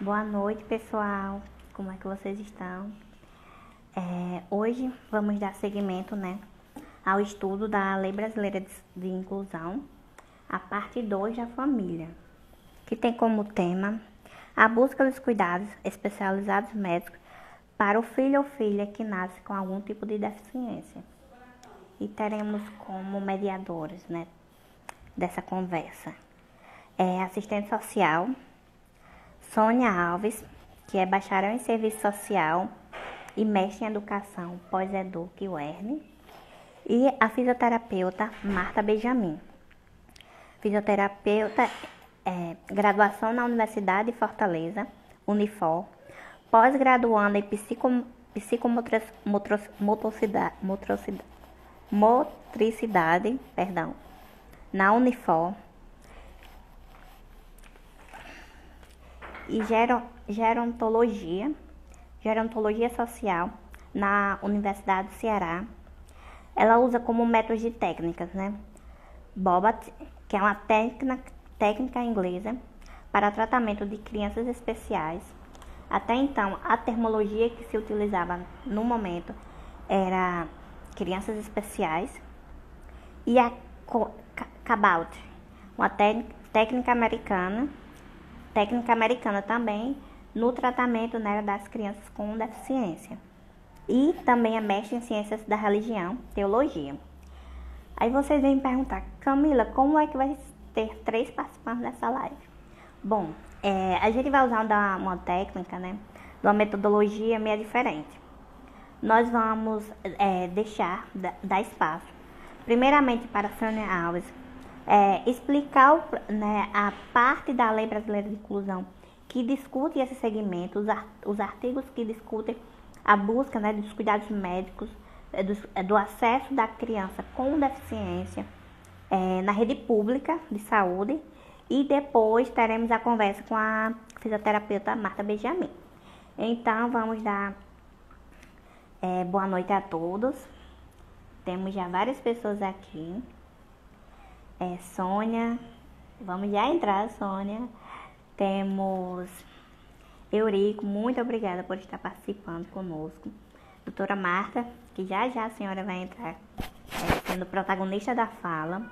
Boa noite, pessoal. Como é que vocês estão? Hoje vamos dar seguimento, ao estudo da Lei Brasileira de Inclusão, a parte 2 da família, que tem como tema a busca dos cuidados especializados médicos para o filho ou filha que nasce com algum tipo de deficiência. E teremos como mediadores, dessa conversa, assistente social, Sônia Alves, que é bacharel em serviço social e mestre em educação pós-educ UERN, e a fisioterapeuta Marta Benjamin. Fisioterapeuta, graduação na Universidade de Fortaleza, Unifor, pós-graduanda em motricidade, na Unifor, e gerontologia social na Universidade do Ceará. Ela usa como método de técnicas, Bobat, que é uma técnica inglesa para tratamento de crianças especiais. Até então, a termologia que se utilizava no momento era crianças especiais. E a Cabalt, uma técnica americana também no tratamento das crianças com deficiência. E também é mestre em ciências da religião, teologia. Aí vocês vêm me perguntar, Camila, como é que vai ter 3 participantes dessa live? Bom, a gente vai usar uma técnica, uma metodologia meio diferente. Nós vamos dar espaço, primeiramente para a Sônia Alves, explicar a parte da Lei Brasileira de Inclusão que discute esse segmento, os artigos que discutem a busca dos cuidados médicos, do acesso da criança com deficiência na rede pública de saúde, e depois teremos a conversa com a fisioterapeuta Marta Benjamin. Então, vamos dar boa noite a todos. Temos já várias pessoas aqui. Sônia, vamos já entrar, Sônia. Temos Eurico, muito obrigada por estar participando conosco. Doutora Marta, que já a senhora vai entrar sendo protagonista da fala.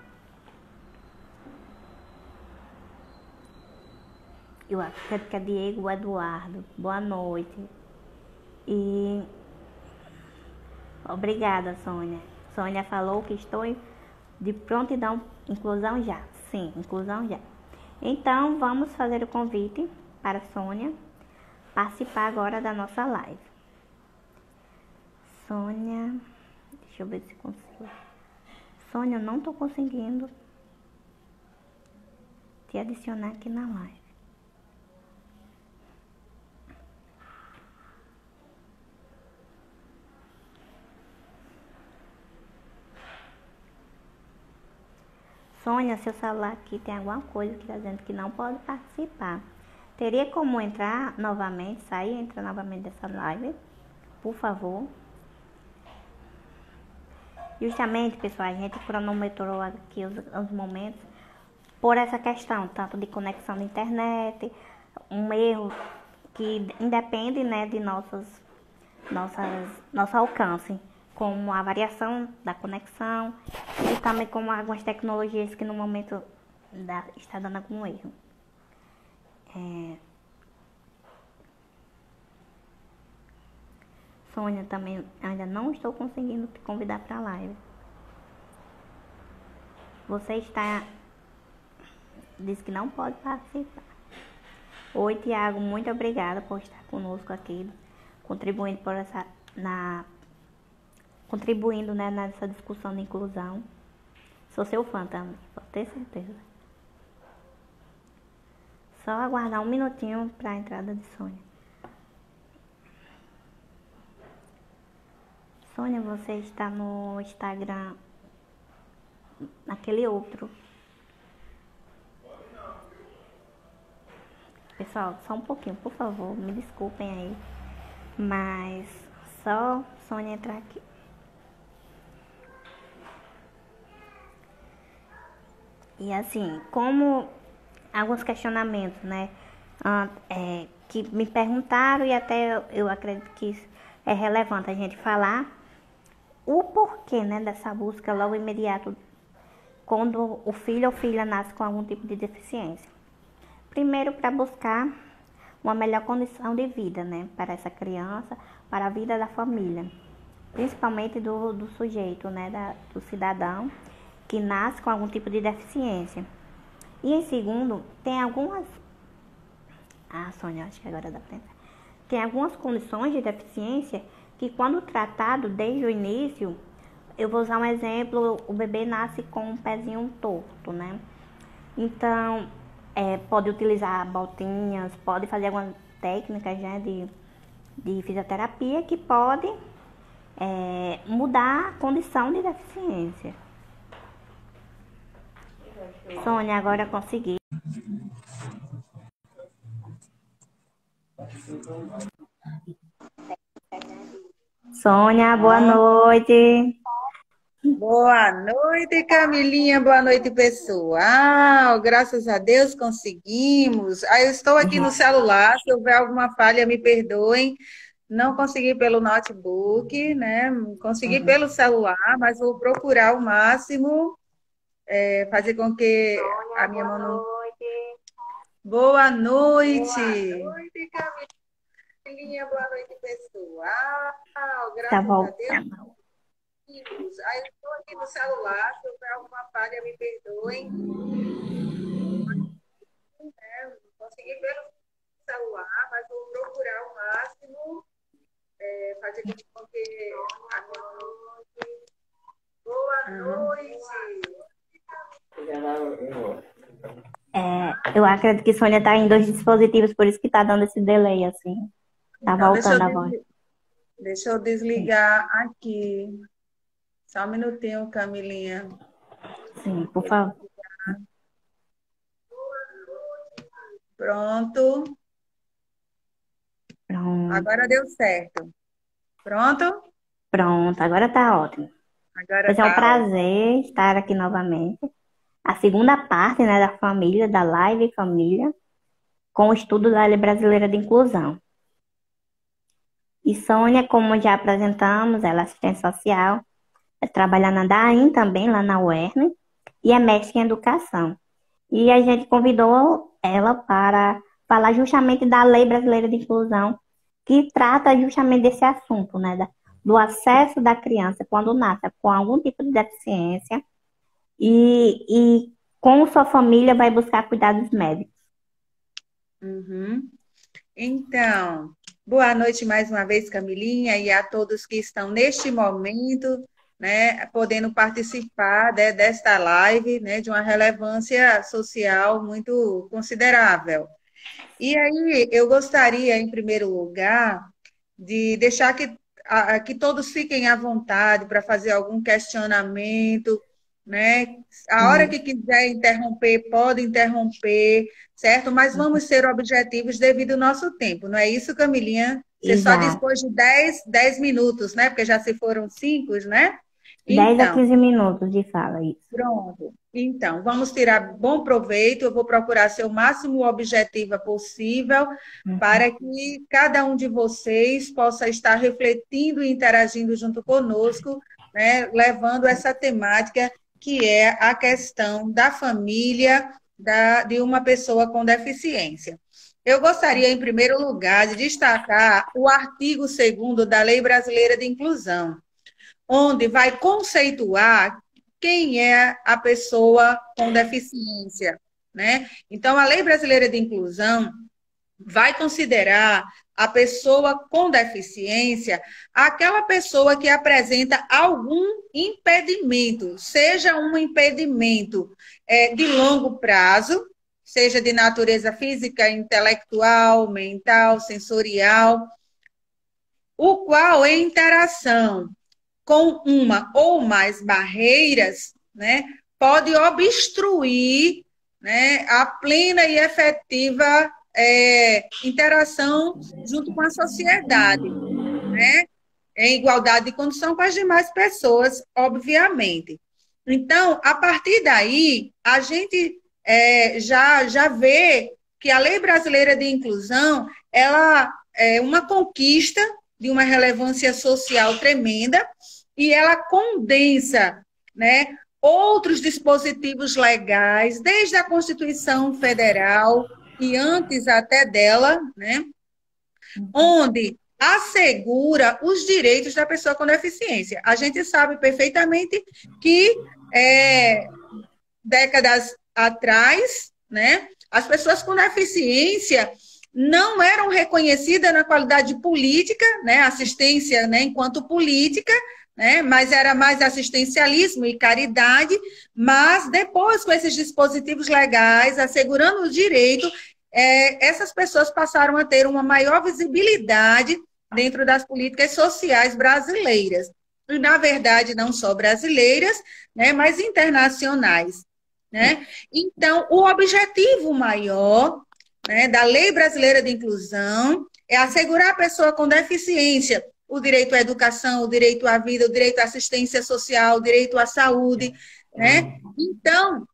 Eu acredito que é Diego Eduardo, boa noite. E obrigada, Sônia. Sônia falou que estou de prontidão, inclusão já. Sim, inclusão já. Então, vamos fazer o convite para a Sônia participar agora da nossa live. Sônia, deixa eu ver se consigo. Sônia, eu não estou conseguindo te adicionar aqui na live. Sônia, seu celular aqui tem alguma coisa que está dizendo que não pode participar. Teria como entrar novamente, sair e entrar novamente dessa live, por favor? Justamente, pessoal, a gente cronometrou aqui os momentos por essa questão, tanto de conexão de internet, um erro que independe, de nosso alcance, como a variação da conexão e também como algumas tecnologias que no momento está dando algum erro. Sônia, também ainda não estou conseguindo te convidar para a live. Você diz que não pode participar. Oi, Tiago, muito obrigada por estar conosco aqui, contribuindo nessa discussão de inclusão. Sou seu fã também, pode ter certeza. Só aguardar um minutinho para a entrada de Sônia. Sônia, você está no Instagram, naquele outro. Pessoal, só um pouquinho, por favor, me desculpem aí. Mas só Sônia entrar aqui. E assim, como alguns questionamentos, que me perguntaram e até eu acredito que é relevante a gente falar o porquê, né, dessa busca logo imediato quando o filho ou filha nasce com algum tipo de deficiência. Primeiro, para buscar uma melhor condição de vida, né, para essa criança, para a vida da família, principalmente do sujeito, né, do cidadão que nasce com algum tipo de deficiência. E em segundo, tem algumas... Sônia, acho que agora dá pra entrar. Tem algumas condições de deficiência que, quando tratado desde o início, eu vou usar um exemplo, o bebê nasce com um pezinho torto, né? Então, pode utilizar botinhas, pode fazer algumas técnicas, né, de fisioterapia que pode mudar a condição de deficiência. Sônia, agora consegui. Sônia, boa noite. Boa noite, Camilinha. Boa noite, pessoal. Graças a Deus conseguimos. Eu estou aqui no celular. Se houver alguma falha, me perdoem. Não consegui pelo notebook, né? Consegui pelo celular, mas vou procurar ao máximo fazer com que a minha mão não... Boa noite. Boa noite, Camilinha. Boa noite, pessoal. Tá Graças a Deus. voltando. Eu estou aqui no celular, se houver alguma falha, me perdoem. Consegui pelo celular, mas vou procurar ao máximo fazer com que a minha noite. Boa noite. Eu acredito que Sônia tá em 2 dispositivos, por isso que tá dando esse delay, assim. Tá Então, voltando a voz. deixa eu desligar aqui. Só um minutinho, Camilinha. Sim, por favor. Pronto. Pronto, Agora deu certo. Pronto? pronto, agora tá ótimo. Agora Pois é um tá. prazer estar aqui novamente. A segunda parte, né, da família, da live família, com o estudo da Lei Brasileira de Inclusão. E Sônia, como já apresentamos, ela é assistente social, trabalha na DAIN também, lá na UERN, e é mestre em educação. E a gente convidou ela para falar justamente da Lei Brasileira de Inclusão, que trata justamente desse assunto, né, do acesso da criança quando nasce com algum tipo de deficiência e com sua família vai buscar cuidados médicos. Uhum. Então, boa noite mais uma vez, Camilinha, e a todos que estão neste momento, né, podendo participar desta live, né, de uma relevância social muito considerável. E aí, eu gostaria, em primeiro lugar, de deixar que todos fiquem à vontade para fazer algum questionamento, né? A hora que quiser interromper, pode interromper, certo? Mas vamos ser objetivos devido ao nosso tempo, não é isso, Camilinha? Você só Exato. dispôs de 10 minutos, né? Porque já se foram 5, né? 10 a Então, 15 minutos de fala, isso. pronto. Então, vamos tirar bom proveito. Eu vou procurar ser o máximo objetiva possível para que cada um de vocês possa estar refletindo e interagindo junto conosco, né, levando essa temática que é a questão da família de uma pessoa com deficiência. Eu gostaria, em primeiro lugar, de destacar o artigo 2º da Lei Brasileira de Inclusão, onde vai conceituar quem é a pessoa com deficiência, né? Então, a Lei Brasileira de Inclusão vai considerar a pessoa com deficiência aquela pessoa que apresenta algum impedimento, seja um impedimento de longo prazo, seja de natureza física, intelectual, mental, sensorial, o qual, em interação com uma ou mais barreiras, né, pode obstruir, né, a plena e efetiva interação junto com a sociedade, né, em igualdade de condição com as demais pessoas, obviamente. Então, a partir daí, a gente já vê que a Lei Brasileira de Inclusão ela é uma conquista de uma relevância social tremenda e ela condensa, né, outros dispositivos legais, desde a Constituição Federal e antes até dela, né, onde assegura os direitos da pessoa com deficiência. A gente sabe perfeitamente que décadas atrás, né, as pessoas com deficiência não eram reconhecidas na qualidade política, né, assistência, né, enquanto política, né, mas era mais assistencialismo e caridade, mas depois, com esses dispositivos legais, assegurando o direito, essas pessoas passaram a ter uma maior visibilidade dentro das políticas sociais brasileiras. E, na verdade, não só brasileiras, né, mas internacionais. Né? Então, o objetivo maior, né, da Lei Brasileira de Inclusão é assegurar à pessoa com deficiência o direito à educação, o direito à vida, o direito à assistência social, o direito à saúde. Né? Então,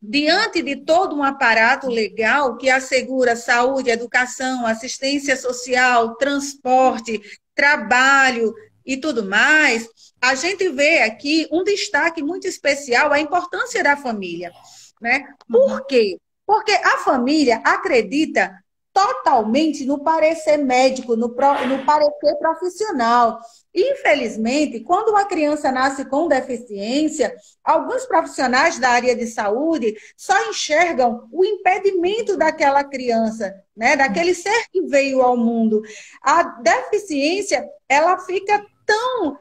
diante de todo um aparato legal que assegura saúde, educação, assistência social, transporte, trabalho e tudo mais, a gente vê aqui um destaque muito especial à importância da família. Né? Por quê? Porque a família acredita totalmente no parecer médico, no parecer profissional. Infelizmente, quando uma criança nasce com deficiência, alguns profissionais da área de saúde só enxergam o impedimento daquela criança, né, daquele ser que veio ao mundo. A deficiência, ela fica tão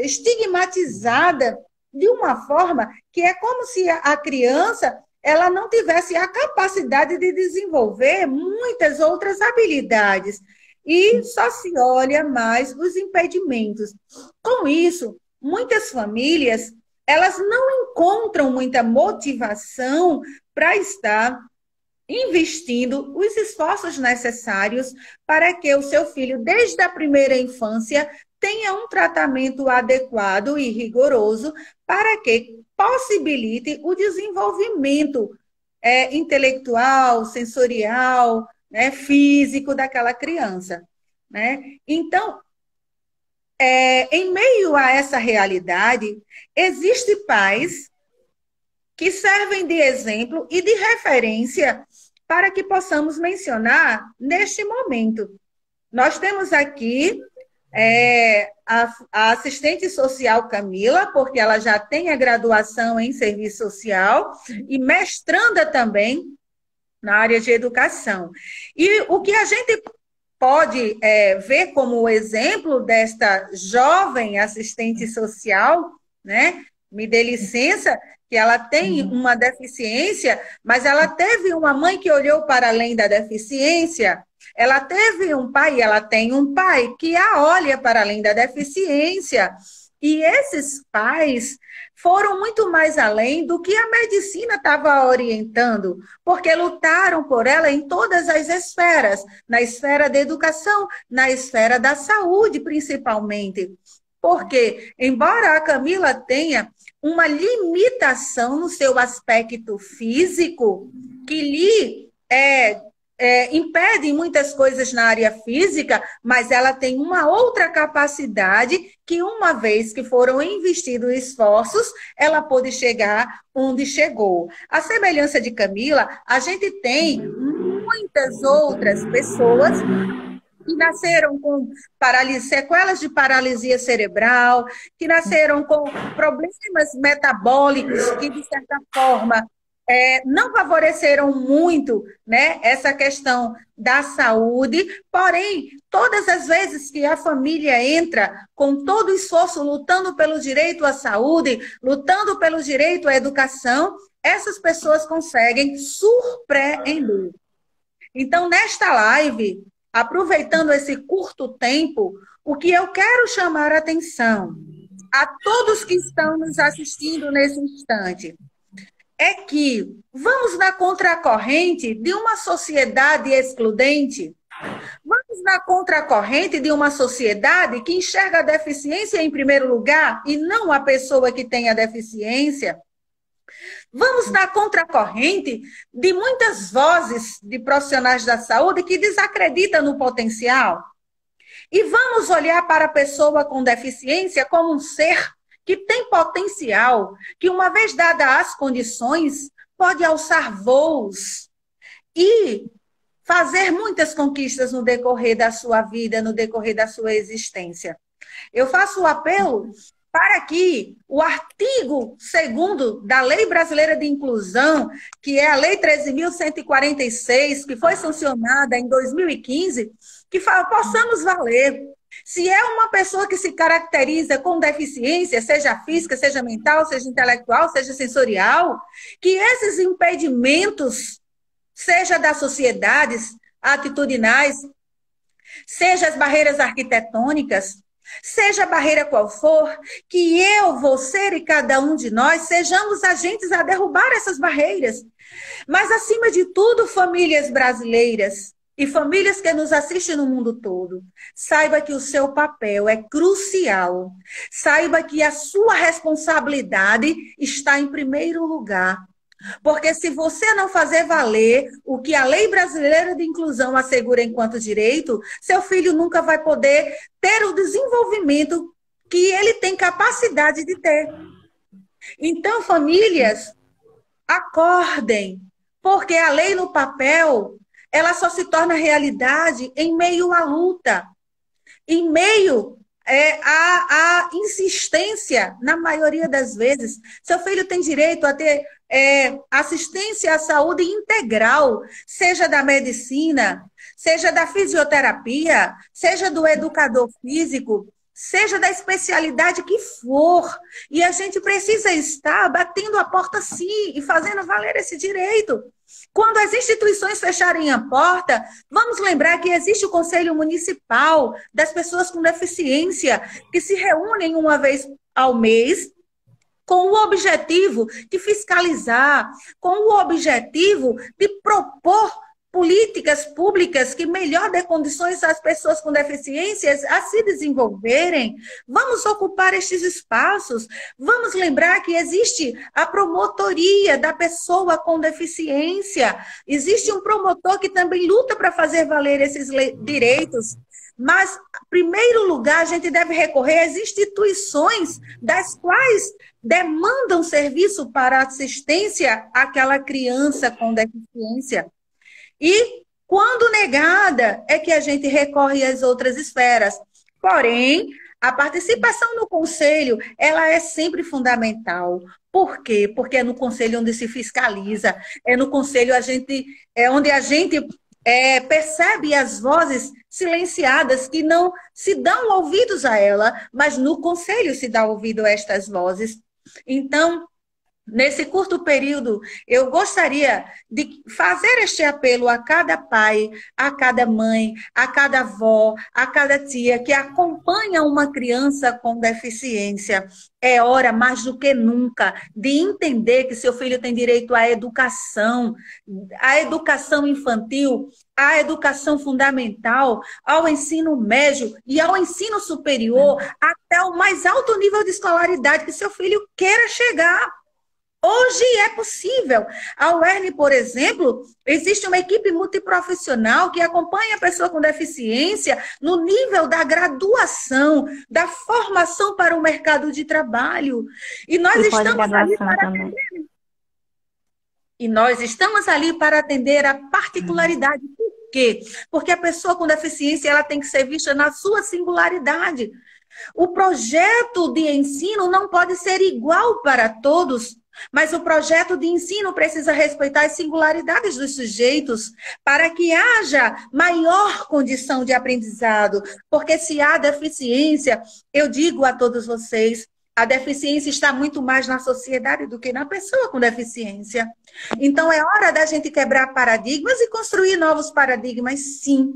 estigmatizada de uma forma que é como se a criança ela não tivesse a capacidade de desenvolver muitas outras habilidades. E só se olha mais os impedimentos. Com isso, muitas famílias, elas não encontram muita motivação para estar investindo os esforços necessários para que o seu filho, desde a primeira infância, tenha um tratamento adequado e rigoroso para que possibilite o desenvolvimento intelectual, sensorial, né, físico daquela criança. Né? Então, em meio a essa realidade, existem pais que servem de exemplo e de referência para que possamos mencionar neste momento. Nós temos aqui a assistente social Camila, porque ela já tem a graduação em serviço social e mestranda também na área de educação. E o que a gente pode ver como exemplo desta jovem assistente social, né? Me dê licença, que ela tem uma deficiência, mas ela teve uma mãe que olhou para além da deficiência. Ela teve um pai, ela tem um pai que a olha para além da deficiência. E esses pais foram muito mais além do que a medicina estava orientando, porque lutaram por ela em todas as esferas, na esfera da educação, na esfera da saúde, principalmente. Porque, embora a Camila tenha uma limitação no seu aspecto físico, que lhe impede muitas coisas na área física, mas ela tem uma outra capacidade que, uma vez que foram investidos esforços, ela pôde chegar onde chegou. A semelhança de Camila, a gente tem muitas outras pessoas que nasceram com sequelas de paralisia cerebral, que nasceram com problemas metabólicos que, de certa forma, não favoreceram muito, né, essa questão da saúde, porém, todas as vezes que a família entra com todo o esforço, lutando pelo direito à saúde, lutando pelo direito à educação, essas pessoas conseguem surpreender. Então, nesta live, aproveitando esse curto tempo, o que eu quero chamar a atenção a todos que estão nos assistindo nesse instante é que vamos na contracorrente de uma sociedade excludente, vamos na contracorrente de uma sociedade que enxerga a deficiência em primeiro lugar e não a pessoa que tem a deficiência. Vamos na contracorrente de muitas vozes de profissionais da saúde que desacreditam no potencial. E vamos olhar para a pessoa com deficiência como um ser que tem potencial, que uma vez dadas as condições, pode alçar voos e fazer muitas conquistas no decorrer da sua vida, no decorrer da sua existência. Eu faço o apelo para que o artigo 2º da Lei Brasileira de Inclusão, que é a Lei 13.146, que foi sancionada em 2015, que possamos valer. Se é uma pessoa que se caracteriza com deficiência, seja física, seja mental, seja intelectual, seja sensorial, que esses impedimentos, seja das sociedades atitudinais, seja as barreiras arquitetônicas, seja a barreira qual for, que eu, você e cada um de nós sejamos agentes a derrubar essas barreiras. Mas, acima de tudo, famílias brasileiras e famílias que nos assistem no mundo todo, saiba que o seu papel é crucial. Saiba que a sua responsabilidade está em primeiro lugar. Porque se você não fazer valer o que a Lei Brasileira de Inclusão assegura enquanto direito, seu filho nunca vai poder ter o desenvolvimento que ele tem capacidade de ter. Então, famílias, acordem, porque a lei no papel, ela só se torna realidade em meio à luta, em meio à insistência, na maioria das vezes. Seu filho tem direito a ter assistência à saúde integral, seja da medicina, seja da fisioterapia, seja do educador físico, seja da especialidade que for. E a gente precisa estar batendo a porta sim e fazendo valer esse direito. Quando as instituições fecharem a porta, vamos lembrar que existe o Conselho Municipal das Pessoas com Deficiência, que se reúnem uma vez ao mês com o objetivo de fiscalizar, com o objetivo de propor políticas públicas que melhor dê condições às pessoas com deficiências a se desenvolverem. Vamos ocupar estes espaços. Vamos lembrar que existe a promotoria da pessoa com deficiência. Existe um promotor que também luta para fazer valer esses direitos. Mas, em primeiro lugar, a gente deve recorrer às instituições das quais demandam serviço para assistência àquela criança com deficiência. E, quando negada, é que a gente recorre às outras esferas. Porém, a participação no conselho, ela é sempre fundamental. Por quê? Porque é no conselho onde se fiscaliza, é no conselho onde a gente percebe as vozes silenciadas que não se dão ouvidos a ela, mas no conselho se dá ouvido a estas vozes. Então, nesse curto período, eu gostaria de fazer este apelo a cada pai, a cada mãe, a cada avó, a cada tia que acompanha uma criança com deficiência. É hora, mais do que nunca, de entender que seu filho tem direito à educação infantil, à educação fundamental, ao ensino médio e ao ensino superior, até o mais alto nível de escolaridade que seu filho queira chegar. Hoje é possível. A UERN, por exemplo, existe uma equipe multiprofissional que acompanha a pessoa com deficiência no nível da graduação, da formação para o mercado de trabalho. E nós estamos ali para atender. E nós estamos ali para atender a particularidade. Por quê? Porque a pessoa com deficiência ela tem que ser vista na sua singularidade. O projeto de ensino não pode ser igual para todos. Mas o projeto de ensino precisa respeitar as singularidades dos sujeitos para que haja maior condição de aprendizado. Porque se há deficiência, eu digo a todos vocês, a deficiência está muito mais na sociedade do que na pessoa com deficiência. Então é hora da gente quebrar paradigmas e construir novos paradigmas, sim.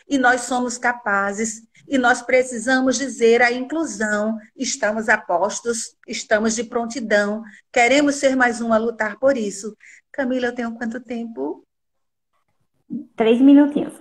E nós somos capazes. E nós precisamos dizer a inclusão, estamos a postos, estamos de prontidão, queremos ser mais um a lutar por isso. Camila, eu tenho quanto tempo? 3 minutinhos.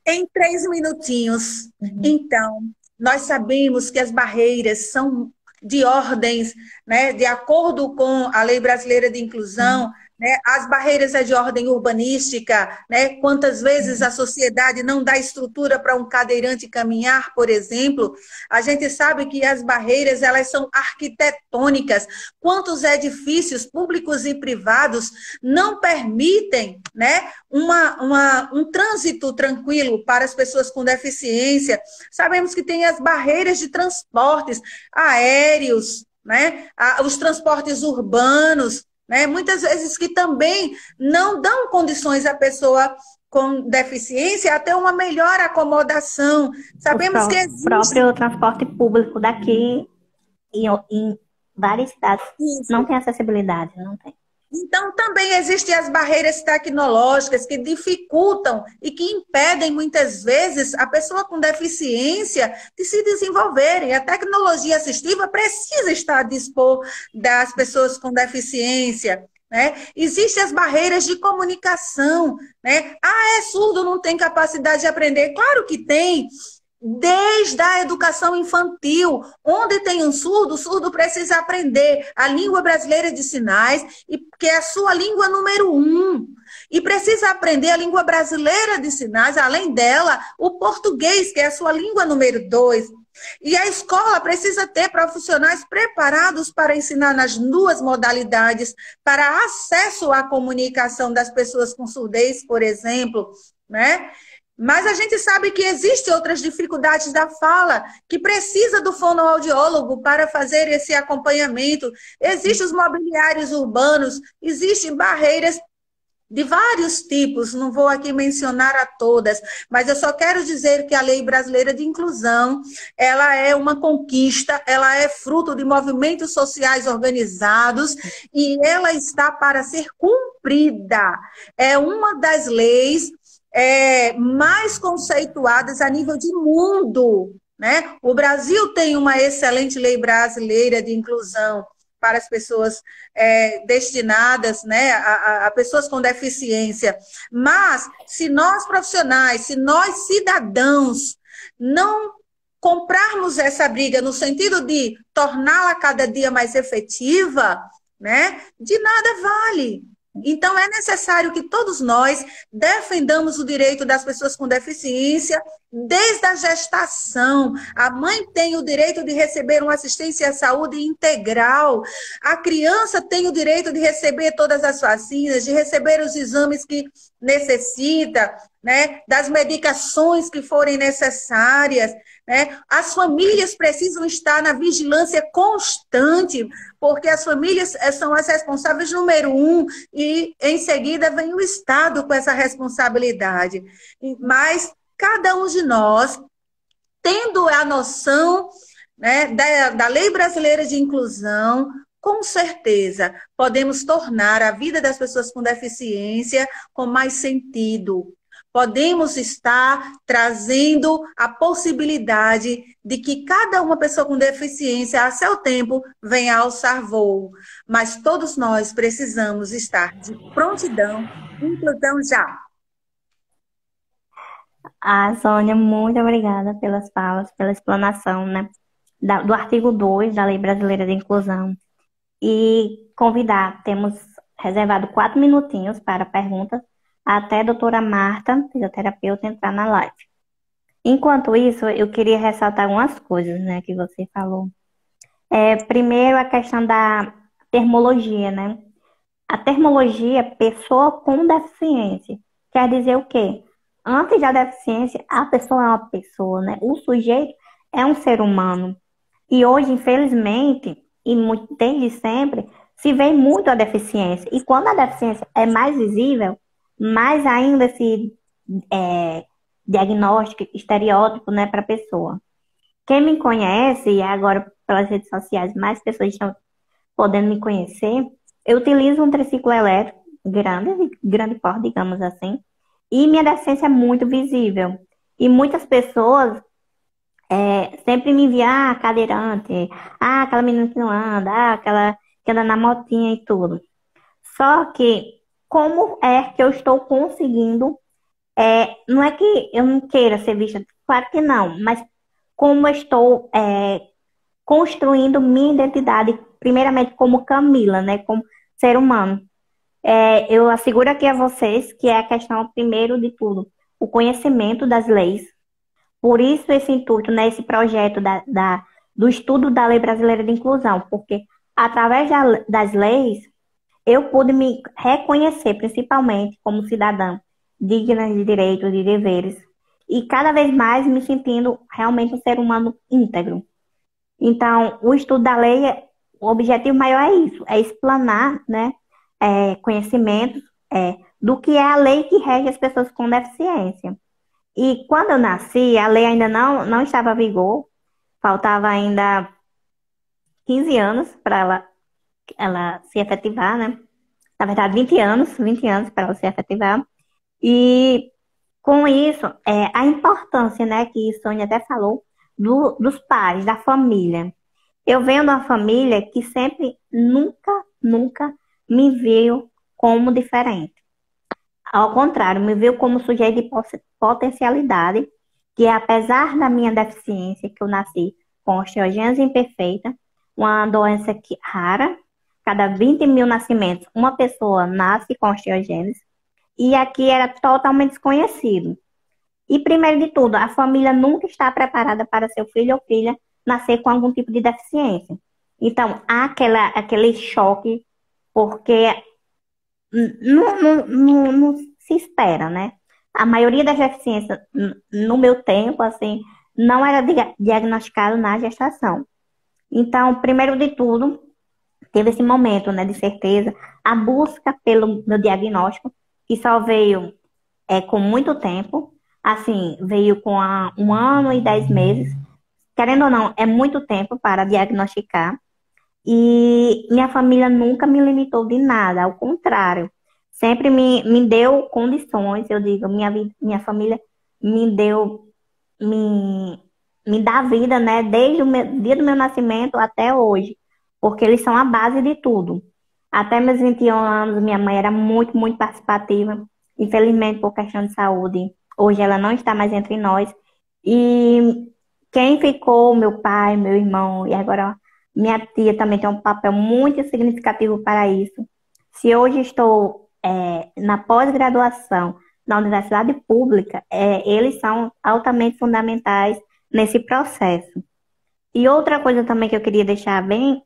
Em 3 minutinhos. Então, nós sabemos que as barreiras são de ordens, né, de acordo com a Lei Brasileira de Inclusão, né, as barreiras é de ordem urbanística, né, quantas vezes a sociedade não dá estrutura para um cadeirante caminhar, por exemplo. A gente sabe que as barreiras, elas são arquitetônicas. Quantos edifícios públicos e privados não permitem, né, um trânsito tranquilo para as pessoas com deficiência? Sabemos que tem as barreiras de transportes aéreos, né, os transportes urbanos, né, muitas vezes que também não dão condições à pessoa com deficiência a ter uma melhor acomodação. Sabemos que existe... O próprio transporte público daqui em várias cidades não tem acessibilidade, não tem. Então, também existem as barreiras tecnológicas que dificultam e que impedem, muitas vezes, a pessoa com deficiência de se desenvolverem. A tecnologia assistiva precisa estar a dispor das pessoas com deficiência, né? Existem as barreiras de comunicação, né? Ah, é surdo, não tem capacidade de aprender. Claro que tem. Desde a educação infantil, onde tem um surdo, o surdo precisa aprender a língua brasileira de sinais, que é a sua língua número 1. E precisa aprender a língua brasileira de sinais, além dela, o português, que é a sua língua número 2. E a escola precisa ter profissionais preparados para ensinar nas duas modalidades, para acesso à comunicação das pessoas com surdez, por exemplo, né? Mas a gente sabe que existem outras dificuldades da fala, que precisa do fonoaudiólogo para fazer esse acompanhamento. Existem os mobiliários urbanos, existem barreiras de vários tipos, não vou aqui mencionar a todas, mas eu só quero dizer que a Lei Brasileira de Inclusão, ela é uma conquista, ela é fruto de movimentos sociais organizados e ela está para ser cumprida. É uma das leis mais conceituadas a nível de mundo, né? O Brasil tem uma excelente lei brasileira de inclusão para as pessoas destinadas, né, a pessoas com deficiência. Mas, se nós profissionais, se nós cidadãos não comprarmos essa briga no sentido de torná-la cada dia mais efetiva, né, de nada vale. Então, é necessário que todos nós defendamos o direito das pessoas com deficiência desde a gestação. A mãe tem o direito de receber uma assistência à saúde integral. A criança tem o direito de receber todas as vacinas, de receber os exames que necessita, né, das medicações que forem necessárias, né? As famílias precisam estar na vigilância constante, porque as famílias são as responsáveis número 1 e, em seguida, vem o Estado com essa responsabilidade. Mas cada um de nós, tendo a noção, né, da Lei Brasileira de Inclusão, com certeza podemos tornar a vida das pessoas com deficiência com mais sentido. Podemos estar trazendo a possibilidade de que cada uma pessoa com deficiência, a seu tempo, venha alçar voo. Mas todos nós precisamos estar de prontidão, inclusão já. Sônia, muito obrigada pelas falas, pela explanação, né, do artigo 2 da Lei Brasileira de Inclusão. E convidar, temos reservado 4 minutinhos para perguntas, até a doutora Marta, fisioterapeuta, entrar na live. Enquanto isso, eu queria ressaltar algumas coisas, né, que você falou. Primeiro, a questão da termologia, né? A termologia, pessoa com deficiência, quer dizer o quê? Antes da deficiência, a pessoa é uma pessoa, né? O sujeito é um ser humano. E hoje, infelizmente, e desde sempre, se vê muito a deficiência. E quando a deficiência é mais visível, mais ainda esse diagnóstico, estereótipo, né, para a pessoa. Quem me conhece, e agora pelas redes sociais, mais pessoas estão podendo me conhecer, eu utilizo um triciclo elétrico grande porte, digamos assim, e minha deficiência é muito visível. E muitas pessoas sempre me enviam, cadeirante, aquela menina que não anda, aquela que anda na motinha e tudo. Só que, como é que eu estou conseguindo, não é que eu não queira ser vista, claro que não, mas como eu estou construindo minha identidade, primeiramente como Camila, né? Como ser humano. Eu asseguro aqui a vocês que é a questão, primeiro de tudo, o conhecimento das leis. Por isso esse intuito, né, esse projeto do estudo da Lei Brasileira de Inclusão, porque através das leis eu pude me reconhecer, principalmente como cidadã digna de direitos e deveres, e cada vez mais me sentindo realmente um ser humano íntegro. Então, o estudo da lei, o objetivo maior é isso, é explanar, né, conhecimentos do que é a lei que rege as pessoas com deficiência. E quando eu nasci, a lei ainda não estava em vigor, faltava ainda 15 anos para ela se efetivar, né? Na verdade, 20 anos para ela se efetivar. E com isso, a importância, né, que Sônia até falou, dos pais, da família. Eu venho de uma família que sempre, nunca me viu como diferente. Ao contrário, me viu como sujeito de potencialidade, que apesar da minha deficiência, que eu nasci com osteogênese imperfeita, uma doença rara, cada 20 mil nascimentos, uma pessoa nasce com osteogênese, e aqui era totalmente desconhecido. E primeiro de tudo, a família nunca está preparada para seu filho ou filha nascer com algum tipo de deficiência. Então, há aquele choque, porque não se espera, né? A maioria das deficiências, no meu tempo, assim, não era diagnosticado na gestação. Então, primeiro de tudo, teve esse momento, né, de certeza, a busca pelo meu diagnóstico, que só veio com muito tempo, assim, veio com 1 ano e 10 meses. Querendo ou não, é muito tempo para diagnosticar. E minha família nunca me limitou de nada, ao contrário. Sempre me deu condições, eu digo, minha família me deu, me dá vida, né, desde o dia do meu nascimento até hoje, porque eles são a base de tudo. Até meus 21 anos, minha mãe era muito participativa, infelizmente por questão de saúde. Hoje ela não está mais entre nós. E quem ficou, meu pai, meu irmão, e agora minha tia também tem um papel muito significativo para isso. Se hoje estou na pós-graduação na universidade pública, eles são altamente fundamentais nesse processo. E outra coisa também que eu queria deixar bem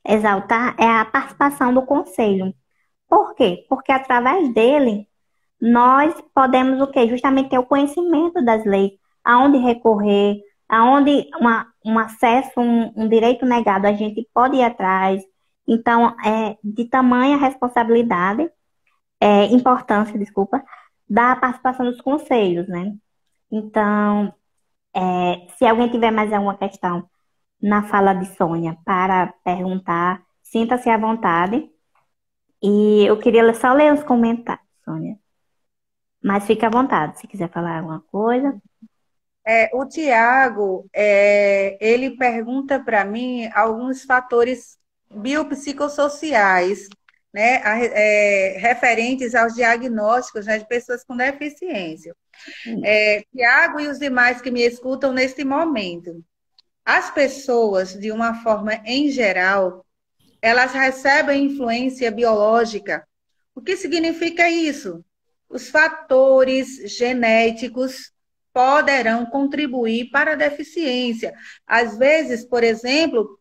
exaltar é a participação do conselho. Por quê? Porque através dele nós podemos o quê? Justamente ter o conhecimento das leis, aonde recorrer, aonde um acesso, um direito negado, a gente pode ir atrás. Então, de tamanha responsabilidade, importância, desculpa, da participação dos conselhos, né? Então, se alguém tiver mais alguma questão na fala de Sônia para perguntar, sinta-se à vontade. E eu queria só ler os comentários, Sônia. Mas fique à vontade, se quiser falar alguma coisa. O Tiago, ele pergunta para mim alguns fatores biopsicossociais, né, referentes aos diagnósticos, né, de pessoas com deficiência. Tiago e os demais que me escutam neste momento. As pessoas, de uma forma em geral, elas recebem influência biológica. O que significa isso? Os fatores genéticos poderão contribuir para a deficiência. Às vezes, por exemplo,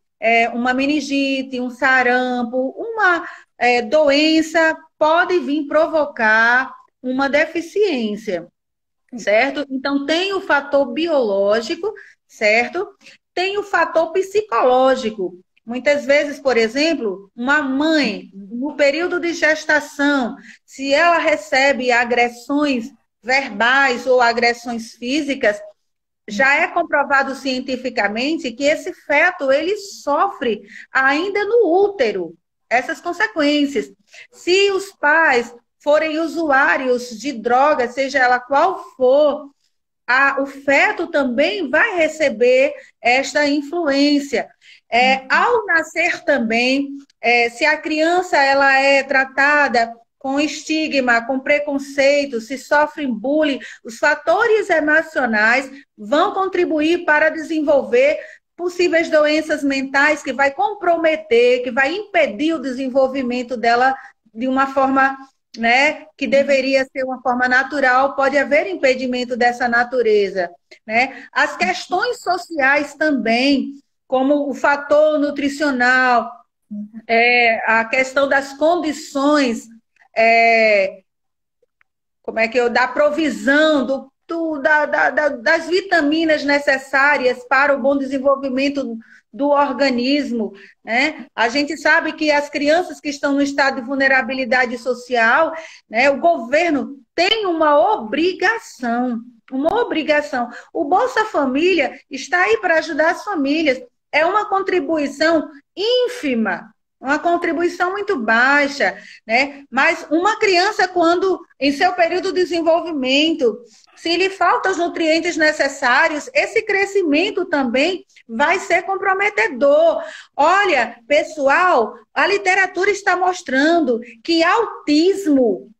uma meningite, um sarampo, uma doença pode vir provocar uma deficiência, certo? Então, tem o fator biológico, certo? Tem o fator psicológico. Muitas vezes, por exemplo, uma mãe, no período de gestação, se ela recebe agressões verbais ou agressões físicas, já é comprovado cientificamente que esse feto ele sofre ainda no útero essas consequências. Se os pais forem usuários de droga, seja ela qual for, o feto também vai receber esta influência. Ao nascer também, se a criança ela é tratada com estigma, com preconceito, se sofrem bullying, os fatores emocionais vão contribuir para desenvolver possíveis doenças mentais que vai comprometer, que vai impedir o desenvolvimento dela de uma forma, né, que deveria ser uma forma natural, pode haver impedimento dessa natureza, né? As questões sociais também, como o fator nutricional, a questão das condições, da provisão, das vitaminas necessárias para o bom desenvolvimento do organismo, né? A gente sabe que as crianças que estão no estado de vulnerabilidade social, né, o governo tem uma obrigação. O Bolsa Família está aí para ajudar as famílias. É uma contribuição ínfima, uma contribuição muito baixa, né? Mas uma criança, quando em seu período de desenvolvimento, se lhe faltam os nutrientes necessários, esse crescimento também vai ser comprometedor. Olha, pessoal, a literatura está mostrando que autismo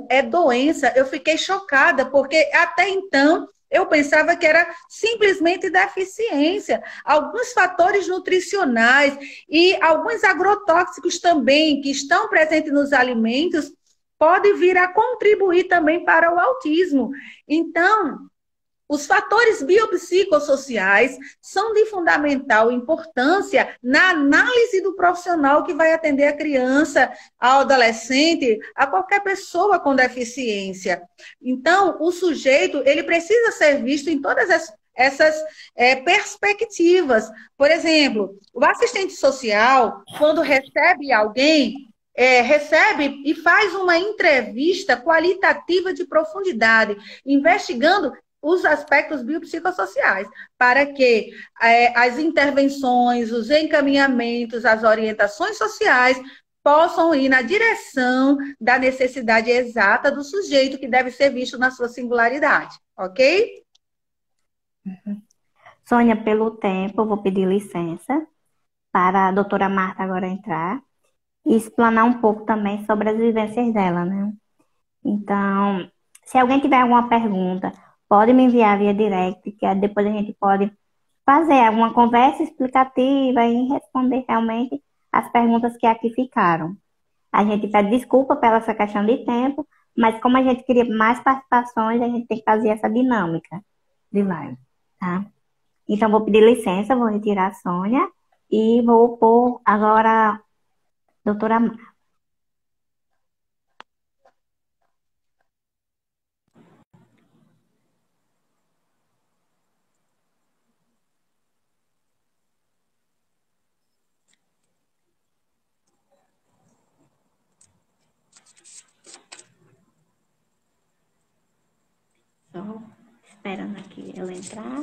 é doença. Eu fiquei chocada, porque até então eu pensava que era simplesmente deficiência. Alguns fatores nutricionais e alguns agrotóxicos também que estão presentes nos alimentos podem vir a contribuir também para o autismo. Então, os fatores biopsicossociais são de fundamental importância na análise do profissional que vai atender a criança, ao adolescente, a qualquer pessoa com deficiência. Então, o sujeito, ele precisa ser visto em todas essas perspectivas. Por exemplo, o assistente social, quando recebe alguém, recebe e faz uma entrevista qualitativa de profundidade, investigando os aspectos biopsicossociais, para que as intervenções, os encaminhamentos, as orientações sociais possam ir na direção da necessidade exata do sujeito, que deve ser visto na sua singularidade, ok? Sônia, pelo tempo, eu vou pedir licença para a doutora Marta agora entrar e explanar um pouco também sobre as vivências dela, né? Então, se alguém tiver alguma pergunta, pode me enviar via direct, que depois a gente pode fazer alguma conversa explicativa e responder realmente as perguntas que aqui ficaram. A gente pede desculpa pela essa questão de tempo, mas como a gente queria mais participações, a gente tem que fazer essa dinâmica de live, tá? Então, vou pedir licença, vou retirar a Sônia e vou pôr agora a doutora Marta. Só esperando aqui ela entrar.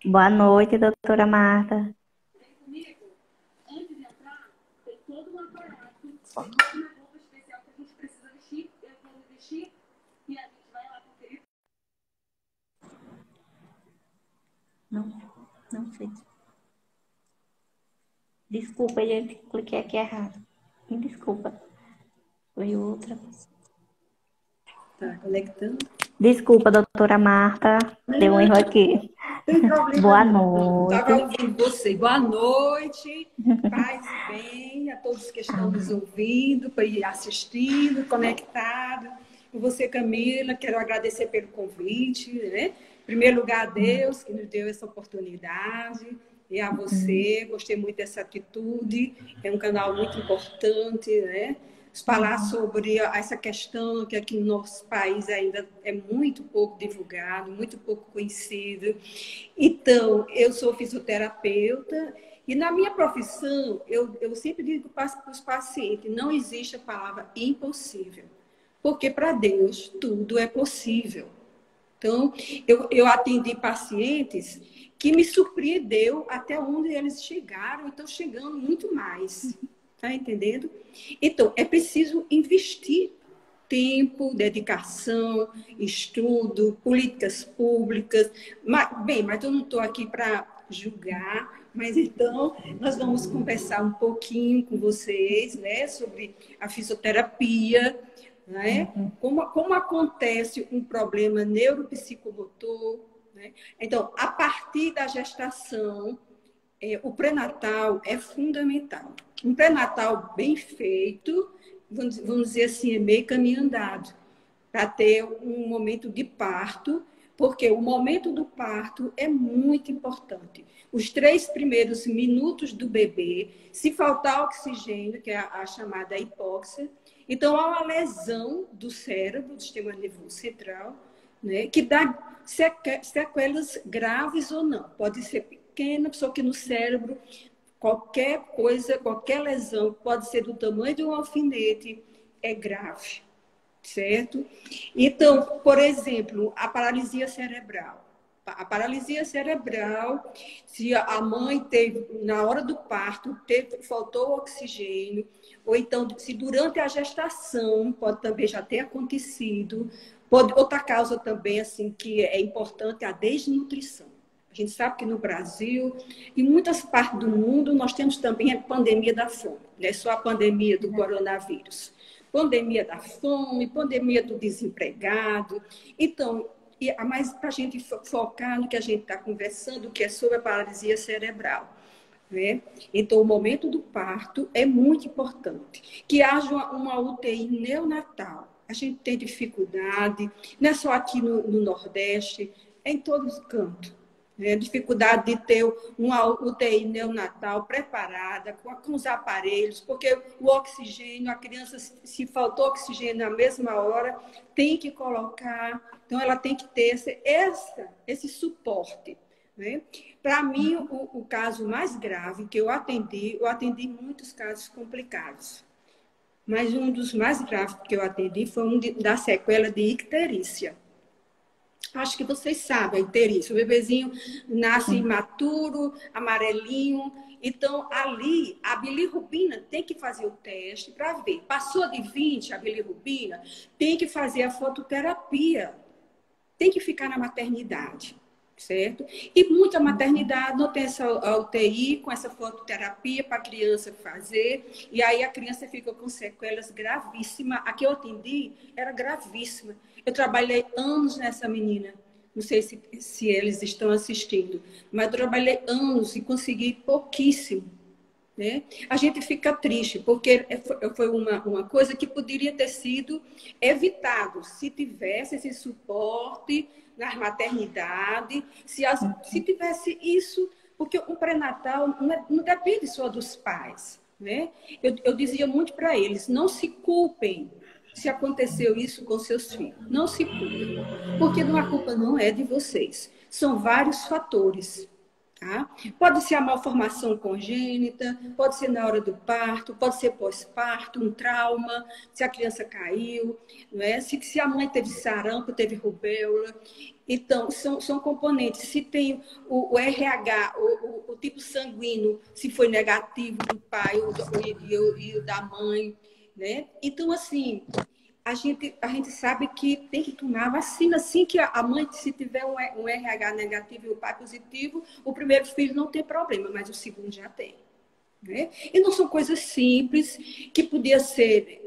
Boa noite, doutora Marta. Não sei. Desculpa, gente, cliquei aqui errado. Me desculpa. Foi outra. Tá conectando? Desculpa, doutora Marta. Deu um erro aqui. Tem problema. Boa noite. Estava ouvindo você. Boa noite. Paz e bem a todos que estão nos ouvindo, assistindo, conectados. E você, Camila, quero agradecer pelo convite, né? Em primeiro lugar, a Deus, que nos deu essa oportunidade. E a você, gostei muito dessa atitude. É um canal muito importante, né? Falar sobre essa questão que aqui no nosso país ainda é muito pouco divulgado, muito pouco conhecido. Então, eu sou fisioterapeuta e na minha profissão, eu sempre digo para os pacientes, não existe a palavra impossível, porque para Deus tudo é possível. Então, eu atendi pacientes que me surpreendeu até onde eles chegaram e estão chegando muito mais. Tá entendendo? Então, é preciso investir tempo, dedicação, estudo, políticas públicas. Mas eu não estou aqui para julgar, mas então nós vamos conversar um pouquinho com vocês, né, sobre a fisioterapia, né? Como acontece um problema neuropsicomotor, né? Então, a partir da gestação, o pré-natal é fundamental. Um pré-natal bem feito, vamos dizer assim, é meio caminho andado, para ter um momento de parto, porque o momento do parto é muito importante. Os 3 primeiros minutos do bebê, se faltar oxigênio, que é a chamada hipóxia, então há uma lesão do cérebro, do sistema nervoso central, né, que dá sequelas graves ou não. Pode ser pequena, só que no cérebro, qualquer coisa, qualquer lesão, pode ser do tamanho de um alfinete, é grave, certo? Então, por exemplo, a paralisia cerebral. A paralisia cerebral, se a mãe teve, na hora do parto, faltou oxigênio, ou então, se durante a gestação, pode também já ter acontecido. Outra causa também, assim, que é importante, é a desnutrição. A gente sabe que no Brasil e em muitas partes do mundo nós temos também a pandemia da fome, não é só a pandemia do coronavírus. Pandemia da fome, pandemia do desempregado. Então, mas para a gente focar no que a gente está conversando, que é sobre a paralisia cerebral, né? Então, o momento do parto é muito importante. Que haja uma UTI neonatal. A gente tem dificuldade, não é só aqui no Nordeste, é em todos os cantos. Dificuldade de ter uma UTI neonatal preparada, com os aparelhos, porque o oxigênio, a criança, se faltou oxigênio na mesma hora, tem que colocar, então ela tem que ter esse suporte. Né? Para mim, o caso mais grave que eu atendi muitos casos complicados, mas um dos mais graves que eu atendi foi da sequela de icterícia. Acho que vocês sabem, a icterícia. O bebezinho nasce imaturo, amarelinho. Então, ali, a bilirrubina tem que fazer o teste para ver. Passou de 20 a bilirrubina, tem que fazer a fototerapia. Tem que ficar na maternidade, certo? E muita maternidade não tem essa UTI com essa fototerapia para a criança fazer. E aí a criança fica com sequelas gravíssimas. A que eu atendi era gravíssima. Eu trabalhei anos nessa menina. Não sei se eles estão assistindo, mas eu trabalhei anos e consegui pouquíssimo. Né? A gente fica triste, porque foi uma coisa que poderia ter sido evitado se tivesse esse suporte na maternidade, se tivesse isso, porque o pré-natal não depende só dos pais. Né? Eu dizia muito para eles, não se culpem se aconteceu isso com seus filhos. Não se culpem, porque a culpa não é de vocês. São vários fatores. Tá? Pode ser a malformação congênita, pode ser na hora do parto, pode ser pós-parto, um trauma, se a criança caiu, né? Se a mãe teve sarampo, teve rubéola. Então, são componentes. Se tem o RH, o tipo sanguíneo, se foi negativo do pai e o da mãe. Né? Então, assim, a gente sabe que tem que tomar vacina. Assim que a mãe, se tiver um RH negativo e o pai positivo, o primeiro filho não tem problema, mas o segundo já tem. Né? E não são coisas simples que podiam ser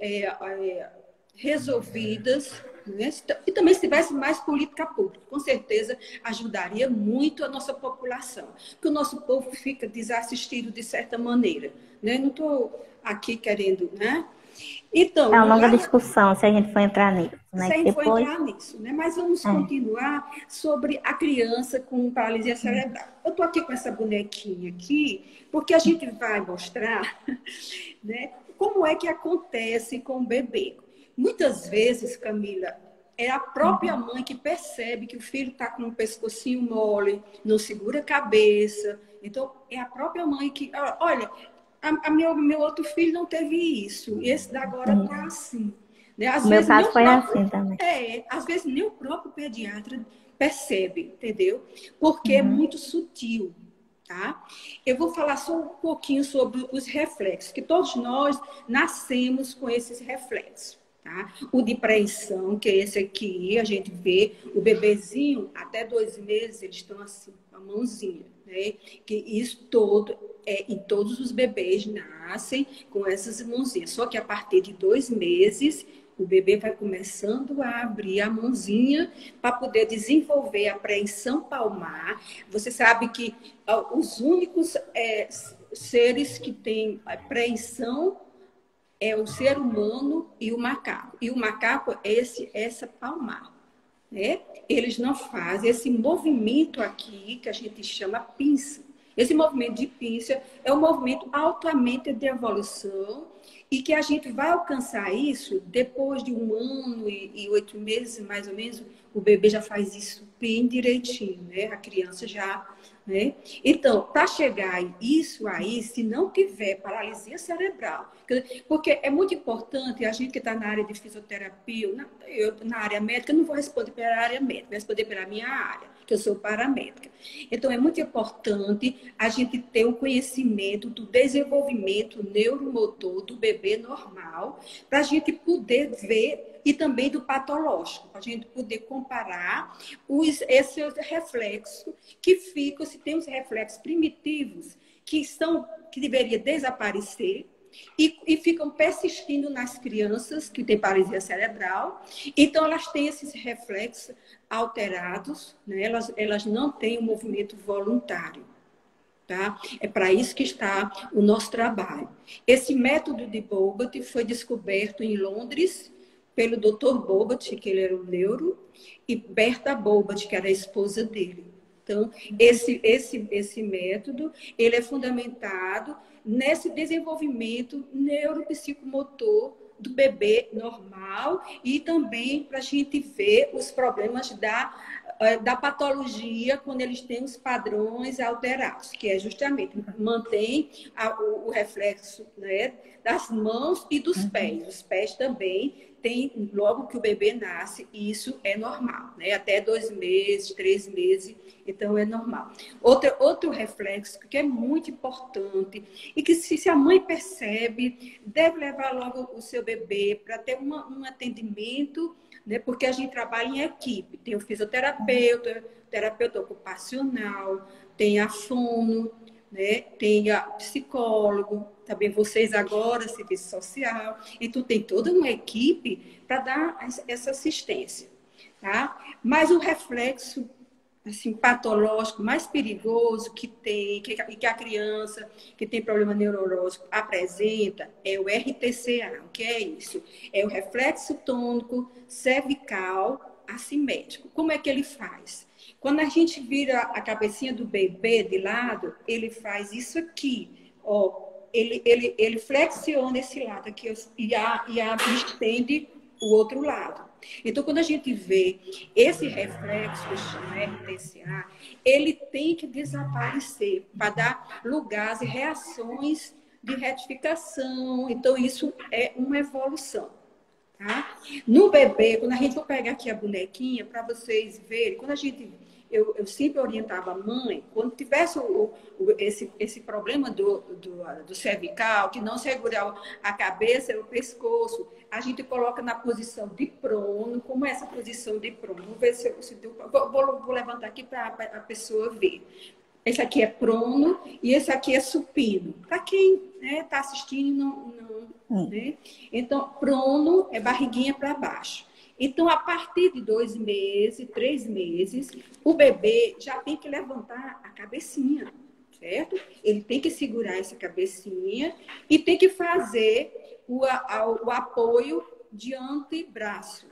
resolvidas. Né? E também se tivesse mais política pública, com certeza ajudaria muito a nossa população. Porque o nosso povo fica desassistido de certa maneira. Né? Não estou aqui querendo... Né? Então, é uma longa discussão se a gente for entrar nisso. Né? Se a gente for entrar nisso, né? Mas vamos continuar sobre a criança com paralisia cerebral. Eu estou aqui com essa bonequinha aqui, porque a gente vai mostrar, né, como é que acontece com o bebê. Muitas vezes, Camila, é a própria mãe que percebe que o filho está com o pescocinho mole, não segura a cabeça. Então, é a própria mãe que... Olha... meu outro filho não teve isso. E esse da agora está assim. Né? Meu caso foi assim também. Às vezes nem o próprio pediatra percebe, entendeu? Porque é muito sutil. tá? Eu vou falar só um pouquinho sobre os reflexos, que todos nós nascemos com esses reflexos. Tá? O de preensão, que é esse aqui, a gente vê o bebezinho, até 2 meses, eles estão assim, com a mãozinha, né? Que isso todo, e todos os bebês nascem com essas mãozinhas. Só que a partir de 2 meses, o bebê vai começando a abrir a mãozinha para poder desenvolver a preensão palmar. Você sabe que os únicos seres que têm a preensão é o ser humano e o macaco. E o macaco é essa palmar, né? Eles não fazem esse movimento aqui, que a gente chama pinça. Esse movimento de pinça é um movimento altamente de evolução e que a gente vai alcançar isso depois de 1 ano e 8 meses, mais ou menos, o bebê já faz isso bem direitinho, né? A criança já... Né? Então, para chegar isso aí, se não tiver paralisia cerebral, porque é muito importante, a gente que está na área de fisioterapia, eu na área médica, não vou responder pela área médica, vou responder pela minha área, que eu sou paramédica. Então, é muito importante a gente ter o conhecimento do desenvolvimento neuromotor do bebê normal, para a gente poder ver, e também do patológico, para a gente poder comparar esses reflexos que ficam, se tem os reflexos primitivos que deveria desaparecer e ficam persistindo nas crianças que têm paralisia cerebral. Então, elas têm esses reflexos alterados, né? Elas não têm o movimento voluntário. Tá? É para isso que está o nosso trabalho. Esse método de Bobat foi descoberto em Londres pelo Dr. Bobat, que ele era um neuro, e Berta Bobat, que era a esposa dele. Então, esse método, ele é fundamentado nesse desenvolvimento neuropsicomotor do bebê normal e também para a gente ver os problemas da patologia quando eles têm os padrões alterados, que é justamente mantém o reflexo, né, das mãos e dos pés. Os pés também tem, logo que o bebê nasce, isso é normal, né? Até 2 meses, 3 meses, então é normal. Outro reflexo que é muito importante e que se a mãe percebe, deve levar logo o seu bebê para ter um atendimento, né? Porque a gente trabalha em equipe. Tem o fisioterapeuta, terapeuta ocupacional, tem a fono, né? Tem a psicólogo, também vocês agora, serviço social. Então, tem toda uma equipe para dar essa assistência. Tá? Mas o reflexo assim, patológico mais perigoso que a criança que tem problema neurológico apresenta é o RTCA. O que é isso? É o reflexo tônico cervical assimétrico. Como é que ele faz? Quando a gente vira a cabecinha do bebê de lado, ele faz isso aqui, ó. Ele flexiona esse lado aqui e estende o outro lado. Então, quando a gente vê esse reflexo, que chama RTCA, ele tem que desaparecer para dar lugar às reações de retificação. Então, isso é uma evolução. Tá? No bebê, quando a gente for pegar aqui a bonequinha, para vocês verem, quando a gente... Eu sempre orientava a mãe, quando tivesse esse problema do cervical, que não segura a cabeça e o pescoço, a gente coloca na posição de prono. Como é essa posição de prono? Vamos ver se vou levantar aqui para a pessoa ver. Esse aqui é prono e esse aqui é supino. Para quem está assistindo, não né? Então, prono é barriguinha para baixo. Então, a partir de 2 meses, 3 meses, o bebê já tem que levantar a cabecinha, certo? Ele tem que segurar essa cabecinha e tem que fazer o apoio de antebraço,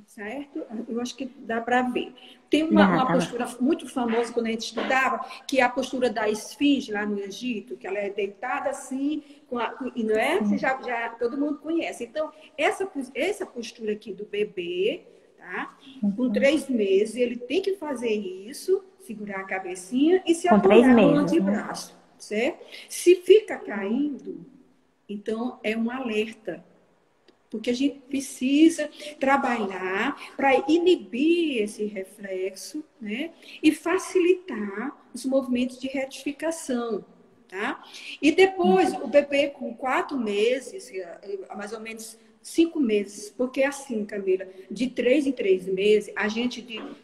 certo? Eu acho que dá para ver. Tem uma postura muito famosa quando a gente estudava, que é a postura da esfinge lá no Egito, que ela é deitada assim, e não é? Você já todo mundo conhece. Então, essa postura aqui do bebê, tá? Com 3 meses, ele tem que fazer isso, segurar a cabecinha e se apoiar no antebraço, certo? Se fica caindo, então é um alerta. Porque a gente precisa trabalhar para inibir esse reflexo, né? E facilitar os movimentos de retificação, tá? E depois, o bebê com 4 meses, mais ou menos 5 meses, porque assim, Camila, de 3 em 3 meses,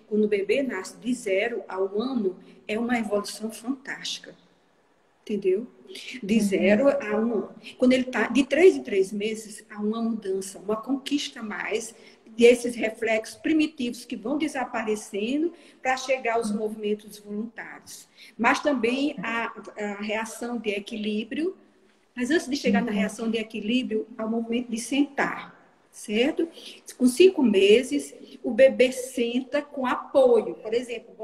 quando o bebê nasce de 0 a 1 ano, é uma evolução fantástica. Entendeu? De 0 a 1 ano. Quando ele está de 3 em 3 meses, há uma mudança, uma conquista a mais desses reflexos primitivos que vão desaparecendo para chegar aos movimentos voluntários. Mas também a reação de equilíbrio. Mas antes de chegar na reação de equilíbrio, há o movimento de sentar, certo? Com 5 meses, o bebê senta com apoio. Por exemplo,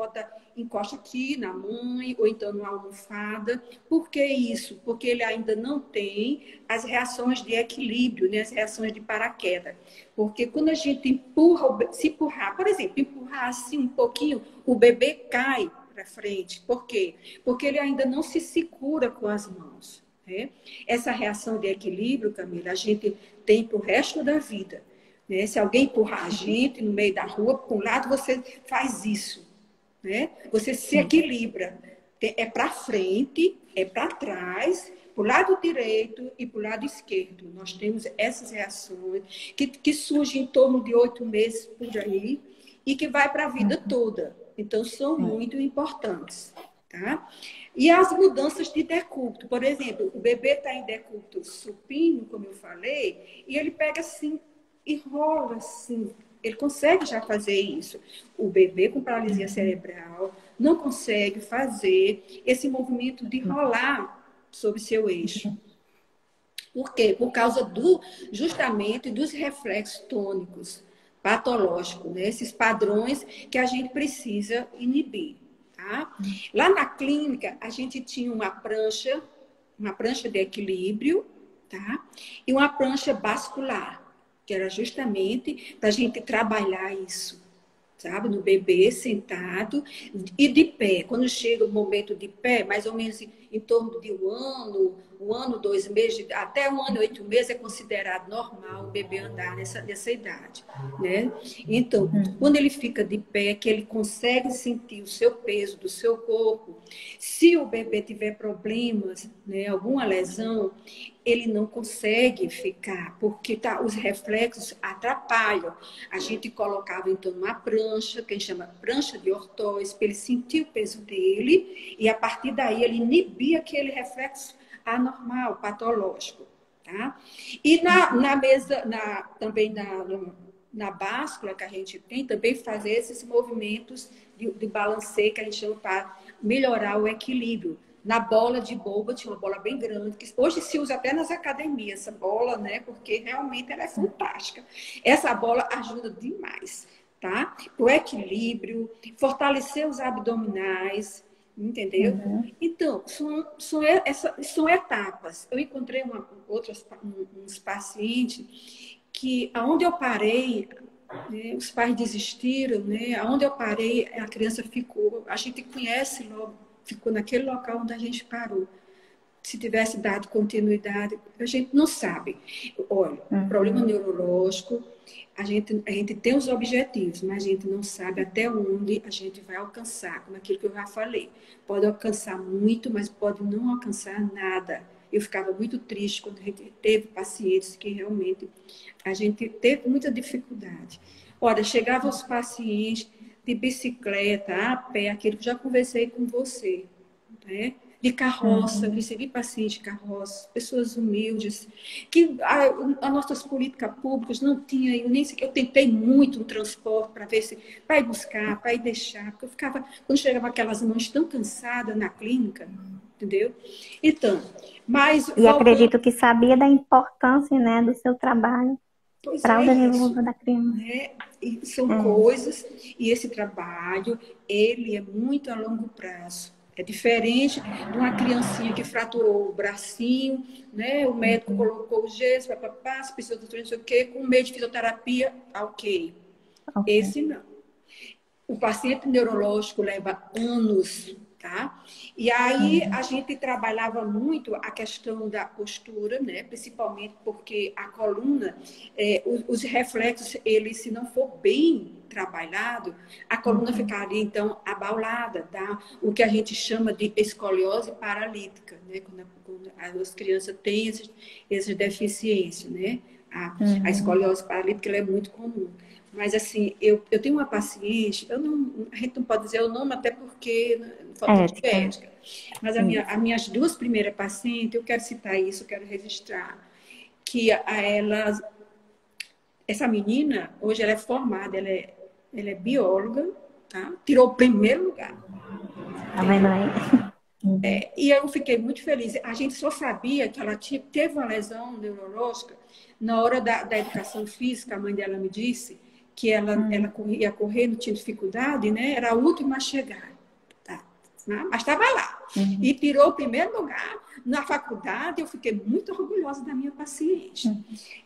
encosta aqui na mãe, ou então numa almofada. Por que isso? Porque ele ainda não tem as reações de equilíbrio, né? As reações de paraquedas. Porque quando a gente empurra, se empurrar, por exemplo, empurrar assim um pouquinho, o bebê cai para frente. Por quê? Porque ele ainda não se segura com as mãos. Né? Essa reação de equilíbrio, Camila, a gente tem para o resto da vida. Né? Se alguém empurrar a gente no meio da rua, para um lado você faz isso. Né? Você se equilibra. É para frente, é para trás, para o lado direito e para o lado esquerdo. Nós temos essas reações que surgem em torno de 8 meses por aí e que vai para a vida toda. Então, são muito importantes. Tá? E as mudanças de decúbito. Por exemplo, o bebê está em decúbito supino, como eu falei, e ele pega assim e rola assim. Ele consegue já fazer isso. O bebê com paralisia cerebral não consegue fazer esse movimento de rolar sobre seu eixo. Por quê? Por causa justamente dos reflexos tônicos patológicos, né? Esses padrões que a gente precisa inibir. Tá? Lá na clínica, a gente tinha uma prancha de equilíbrio, tá? E uma prancha bascular, que era justamente para a gente trabalhar isso, sabe? No bebê sentado e de pé. Quando chega o momento de pé, mais ou menos em torno de 1 ano, 2 meses, até 1 ano e 8 meses é considerado normal o bebê andar nessa idade, né? Então, quando ele fica de pé, que ele consegue sentir o seu peso do seu corpo, se o bebê tiver problemas, né, alguma lesão, ele não consegue ficar, porque os reflexos atrapalham. A gente colocava, então, uma prancha, que a gente chama prancha de ortóise, para ele sentir o peso dele, e a partir daí ele inibia aquele reflexo anormal, patológico. Tá? E na mesa, também na báscula que a gente tem, também fazer esses movimentos de balanceio, que a gente chama para melhorar o equilíbrio. Na bola de boba, tinha uma bola bem grande, que hoje se usa até nas academias, essa bola, né? Porque realmente ela é fantástica. Essa bola ajuda demais, tá? O equilíbrio, fortalecer os abdominais, entendeu? Então, são etapas. Eu encontrei uns pacientes que, aonde eu parei, né, os pais desistiram, né? Aonde eu parei, a criança ficou. A gente conhece logo, ficou naquele local onde a gente parou. Se tivesse dado continuidade, a gente não sabe. Olha, problema neurológico, a gente tem os objetivos, mas a gente não sabe até onde a gente vai alcançar, como aquilo que eu já falei. Pode alcançar muito, mas pode não alcançar nada. Eu ficava muito triste quando a gente teve pacientes que realmente a gente teve muita dificuldade. Olha, chegavam os pacientes de bicicleta, a pé, aquilo que já conversei com você, né? De carroça, recebi pacientes de carroça, pessoas humildes, que as nossas políticas públicas não tinham, eu nem sei que eu tentei muito o transporte para ver se, para ir buscar, para ir deixar, porque eu ficava, quando chegava aquelas mães tão cansadas na clínica, entendeu? Então, mas... E acredito que sabia da importância, né, do seu trabalho para o desenvolvimento da criança. Né? E são coisas, e esse trabalho, ele é muito a longo prazo. É diferente de uma criancinha que fraturou o bracinho, né? O médico colocou o gesso, se precisou de não sei o quê, com um mês de fisioterapia, ok. Esse não. O paciente neurológico leva anos, tá? E aí a gente trabalhava muito a questão da postura, né? Principalmente porque a coluna, os reflexos, ele se não for bem trabalhado, a coluna ficaria então abaulada, tá? O que a gente chama de escoliose paralítica, né? Quando as crianças têm essas deficiências, né? A escoliose paralítica ela é muito comum. Mas, assim, eu tenho uma paciente, a gente não pode dizer o nome, até porque falta de ética. Mas as minhas duas primeiras pacientes, eu quero citar isso, eu quero registrar, que essa menina, hoje ela é formada, ela é bióloga, tá? Tirou o primeiro lugar. Tá vendo aí? E eu fiquei muito feliz. A gente só sabia que ela teve uma lesão neurológica na hora da educação física. A mãe dela me disse que ela ia correr, não tinha dificuldade, né? Era a última a chegar. Tá? Mas estava lá. E tirou o primeiro lugar. Na faculdade, eu fiquei muito orgulhosa da minha paciente.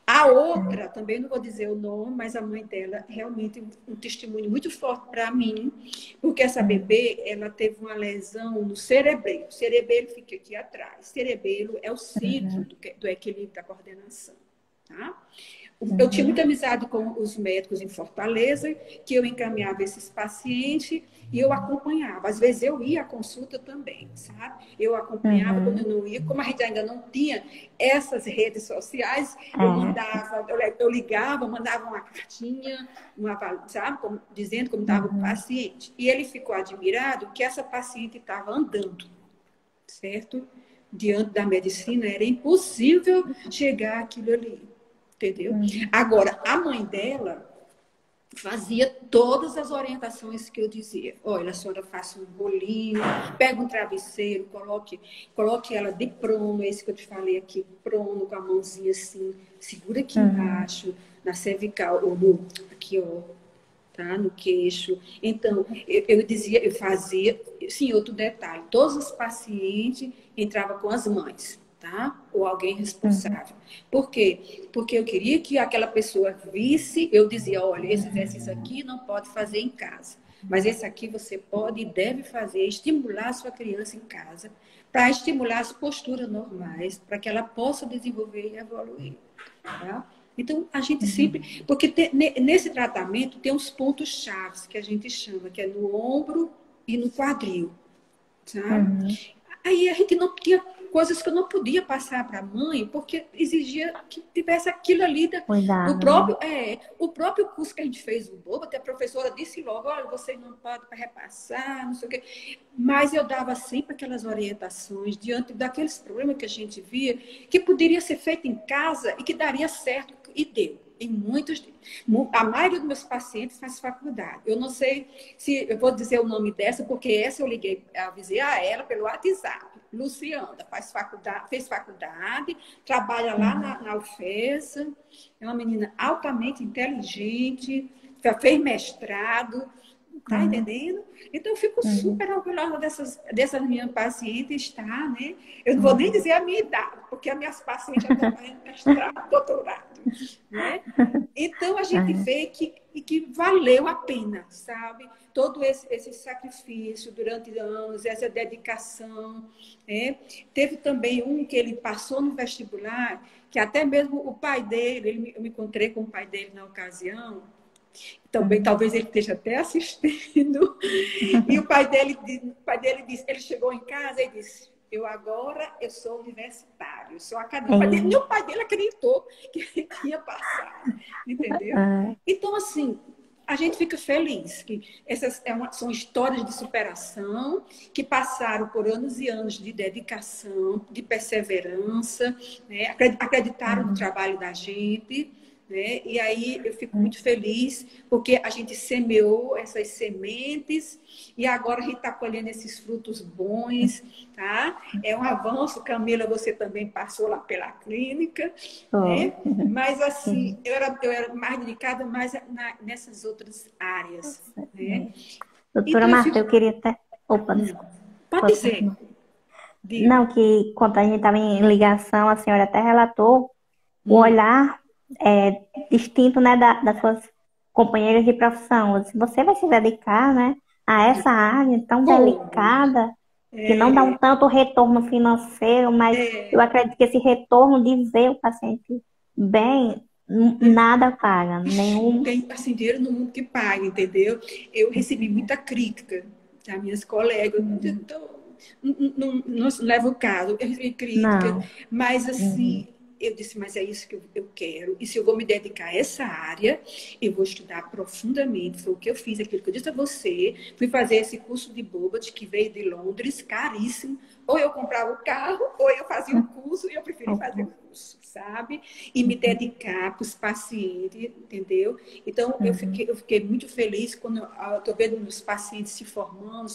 A outra, também não vou dizer o nome, mas a mãe dela realmente um testemunho muito forte para mim, porque essa bebê, ela teve uma lesão no cerebelo. O cerebelo fica aqui atrás. O cerebelo é o centro do equilíbrio da coordenação. Tá? Eu tinha muita amizade com os médicos em Fortaleza, que eu encaminhava esses pacientes e eu acompanhava. Às vezes eu ia à consulta também, sabe? Eu acompanhava quando eu não ia. Como a gente ainda não tinha essas redes sociais, eu ligava, mandava uma cartinha, sabe? Dizendo como estava o paciente. E ele ficou admirado que essa paciente estava andando, certo? Diante da medicina, era impossível chegar àquilo ali. Entendeu? Agora, a mãe dela fazia todas as orientações que eu dizia. Olha, a senhora faça um bolinho, pega um travesseiro, coloque ela de prono, esse que eu te falei aqui, prono, com a mãozinha assim, segura aqui embaixo, na cervical, ou aqui, ó, tá? No queixo. Então, eu fazia, sim, outro detalhe, todos os pacientes entravam com as mães. Tá? Ou alguém responsável. Por quê? Porque eu queria que aquela pessoa visse, eu dizia, olha, esse exercício aqui não pode fazer em casa, mas esse aqui você pode e deve fazer, estimular a sua criança em casa, para estimular as posturas normais, para que ela possa desenvolver e evoluir. Tá? Então, a gente sempre... Porque nesse tratamento tem uns pontos chaves que a gente chama, que é no ombro e no quadril. Sabe? Aí a gente não tinha coisas que eu não podia passar para a mãe, porque exigia que tivesse aquilo ali. O próprio curso que a gente fez, o Bobo, até a professora disse logo, olha, você não pode repassar, não sei o quê. Mas eu dava sempre aquelas orientações diante daqueles problemas que a gente via, que poderia ser feito em casa e que daria certo, e deu. A maioria dos meus pacientes faz faculdade. Eu não sei se eu vou dizer o nome dessa, porque essa eu avisei a ela pelo WhatsApp. Luciana fez faculdade, trabalha lá na UFESA, é uma menina altamente inteligente, fez mestrado, tá entendendo? Então eu fico super orgulhosa dessas minhas pacientes, tá, né? Eu não vou nem dizer a minha idade, porque as minhas pacientes já estão fazendo mestrado, doutorado, né? Então a gente vê que valeu a pena, sabe? Todo esse sacrifício durante anos, essa dedicação. Né? Teve também um que ele passou no vestibular, que até mesmo o pai dele, eu me encontrei com o pai dele na ocasião, também talvez ele esteja até assistindo, e o pai dele disse, ele chegou em casa e disse, eu sou universitário, eu sou acadêmico. E o pai dele acreditou que ele tinha passado, entendeu? Então, assim, a gente fica feliz que essas são histórias de superação que passaram por anos e anos de dedicação, de perseverança, né? Acreditaram no trabalho da gente, né? E aí eu fico muito feliz porque a gente semeou essas sementes e agora a gente está colhendo esses frutos bons, tá? É um avanço, Camila, você também passou lá pela clínica, né? Mas assim, eu era mais dedicada nessas outras áreas, né? Doutora Então, Marta, eu queria até... Opa, desculpa. Pode dizer. Não, que quando a gente estava em ligação, a senhora até relatou o olhar distinto, né, das suas companheiras de profissão. Se você vai se dedicar, né, a essa área tão delicada, que não dá um tanto retorno financeiro, mas eu acredito que esse retorno de ver o paciente bem, nada paga, Não nenhum. tem assim, dinheiro no mundo que pague, entendeu? Eu recebi muita crítica das minhas colegas. Então, não leva o caso, eu recebi crítica, Não. mas Uhum. assim, eu disse, mas é isso que eu quero. E se eu vou me dedicar a essa área, eu vou estudar profundamente. Foi o que eu fiz, aquilo que eu disse a você. Fui fazer esse curso de Bobat, que veio de Londres, caríssimo. Ou eu comprava o carro, ou eu fazia o curso, e eu preferi fazer o curso, sabe? E me dedicar para os pacientes, entendeu? Então, Uhum. eu fiquei muito feliz quando eu estou vendo meus pacientes se formando,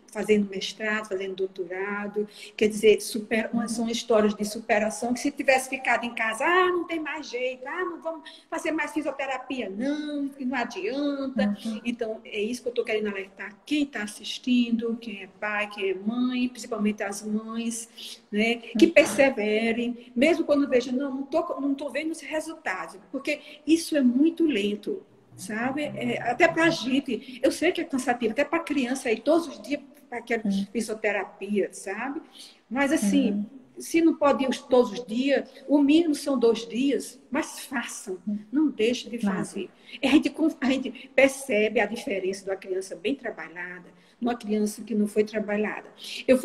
fazendo mestrado, fazendo doutorado. Quer dizer, são histórias de superação que se tivesse ficado em casa, não tem mais jeito, não vamos fazer mais fisioterapia, não, que não adianta. Uhum. Então, é isso que eu estou querendo alertar quem está assistindo, quem é pai, quem é mãe, principalmente as mães, né, que perseverem, mesmo quando vejam, não tô vendo esse resultado, porque isso é muito lento. Sabe? Até para a gente, eu sei que é cansativo, até para a criança aí, todos os dias para aquela fisioterapia, sabe? Mas assim, Uhum. se não pode ir todos os dias, o mínimo são 2 dias, mas façam, não deixe de Não. fazer. A gente percebe a diferença de uma criança bem trabalhada, uma criança que não foi trabalhada. Eu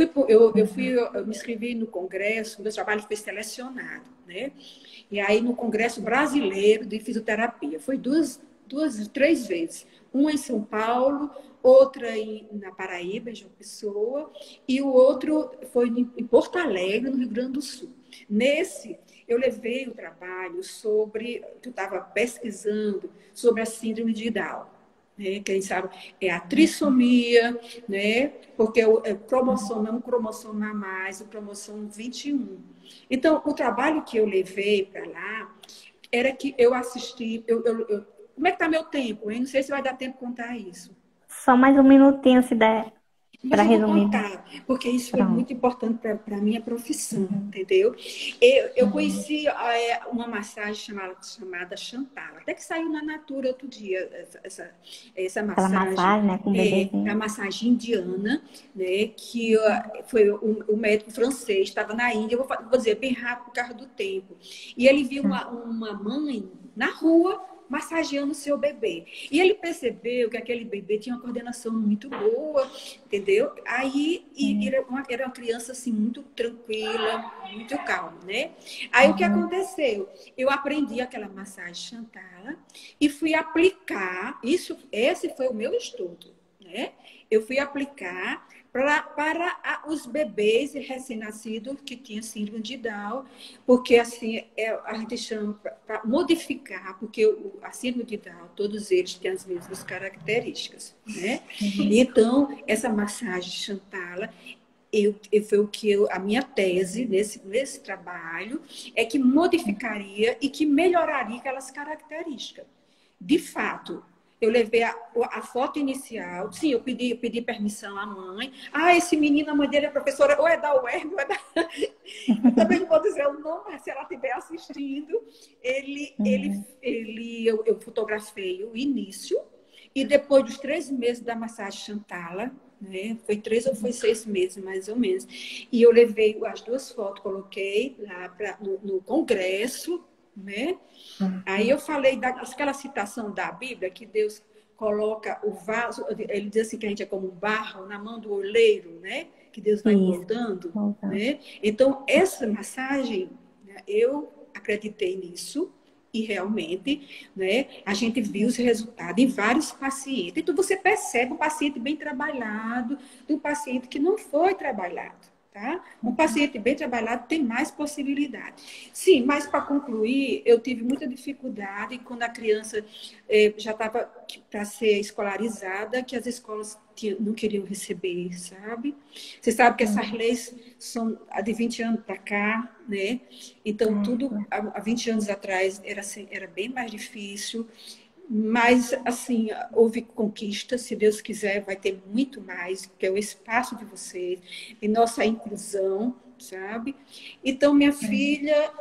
me inscrevi no congresso, meu trabalho foi selecionado, né? E aí no Congresso Brasileiro de Fisioterapia, foi duas, 3 vezes. Uma em São Paulo, outra na Paraíba, em João Pessoa, e o outro foi em Porto Alegre, no Rio Grande do Sul. Nesse, eu levei o trabalho que eu estava pesquisando sobre a síndrome de Down. Né, que a gente sabe é a trissomia, né, porque o cromossomo é um cromossomo a mais, o cromossomo 21. Então, o trabalho que eu levei para lá era que eu assisti. Como é que está meu tempo? Eu não sei se vai dar tempo de contar isso. Só mais um minutinho, se der, Mas para eu vou resumir. contar, porque isso foi Pronto. muito importante para a minha profissão, Uhum. entendeu? Eu Uhum. conheci uma massagem chamada Chantala, até que saiu na Natura outro dia, essa Aquela massagem, massagem, né, com o a bebezinho. massagem indiana, né, que foi o médico francês, estava na Índia, eu vou dizer bem rápido por causa do tempo, e ele viu uma mãe na rua, massageando o seu bebê. E ele percebeu que aquele bebê tinha uma coordenação muito boa, entendeu? Aí era uma criança assim muito tranquila, muito calma, né? Aí o que Uhum. aconteceu? Eu aprendi aquela massagem Chantala e fui aplicar, esse foi o meu estudo, né? Eu fui aplicar para os bebês recém-nascidos que tinham síndrome de Down, porque assim a gente chama para modificar, porque a síndrome de Down, todos eles têm as mesmas características, né? Uhum. Então, essa massagem Chantala, foi a minha tese nesse trabalho, é que modificaria e que melhoraria aquelas características. De fato, eu levei a foto inicial. Sim, eu pedi permissão à mãe. Esse menino, a mãe dele é professora, ou é da UERN, ou é da... Eu também não vou dizer o nome, mas se ela estiver assistindo, Uhum. eu fotografei o início, e depois dos 3 meses da massagem Chantala, né? Foi 3 ou foi 6 meses, mais ou menos. E eu levei as 2 fotos, coloquei lá no congresso, né? Aí Uhum. eu falei daquela citação da Bíblia, que Deus coloca o vaso, ele diz assim que a gente é como um barro na mão do oleiro, né? Que Deus vai Isso. moldando, Voltando. né? Então, essa massagem, né, eu acreditei nisso e realmente, né, a gente viu os resultados em vários pacientes. Então, você percebe um paciente bem trabalhado de um paciente que não foi trabalhado. Tá? Um paciente bem trabalhado tem mais possibilidade. Sim, mas para concluir, eu tive muita dificuldade quando a criança já estava para ser escolarizada, que as escolas não queriam receber, sabe? Você sabe que essas leis são de 20 anos para cá, né? Então, tudo há 20 anos atrás era bem mais difícil. Mas, assim, houve conquista, se Deus quiser, vai ter muito mais, que é o espaço de vocês, e nossa inclusão, sabe? Então, minha filha,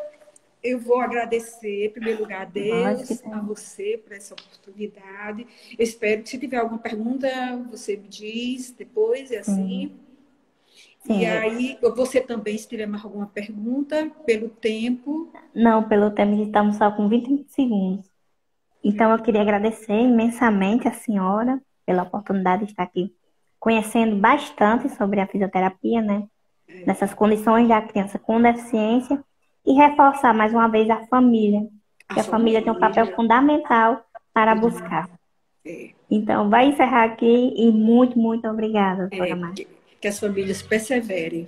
eu vou agradecer, em primeiro lugar, a Lógico que Deus, a tem. você por essa oportunidade. Eu espero que, se tiver alguma pergunta, você me diz depois, é Sim. assim. Sim, E aí, você também, se tiver mais alguma pergunta, pelo tempo. não, pelo tempo estamos só com 20 segundos. Então, eu queria agradecer imensamente a senhora pela oportunidade de estar aqui conhecendo bastante sobre a fisioterapia, né? Nessas condições da criança com deficiência e reforçar mais uma vez a família, que a família tem um papel fundamental para buscar. É, Então, vai encerrar aqui e muito, muito obrigada, doutora é, Márcia. que as famílias perseverem.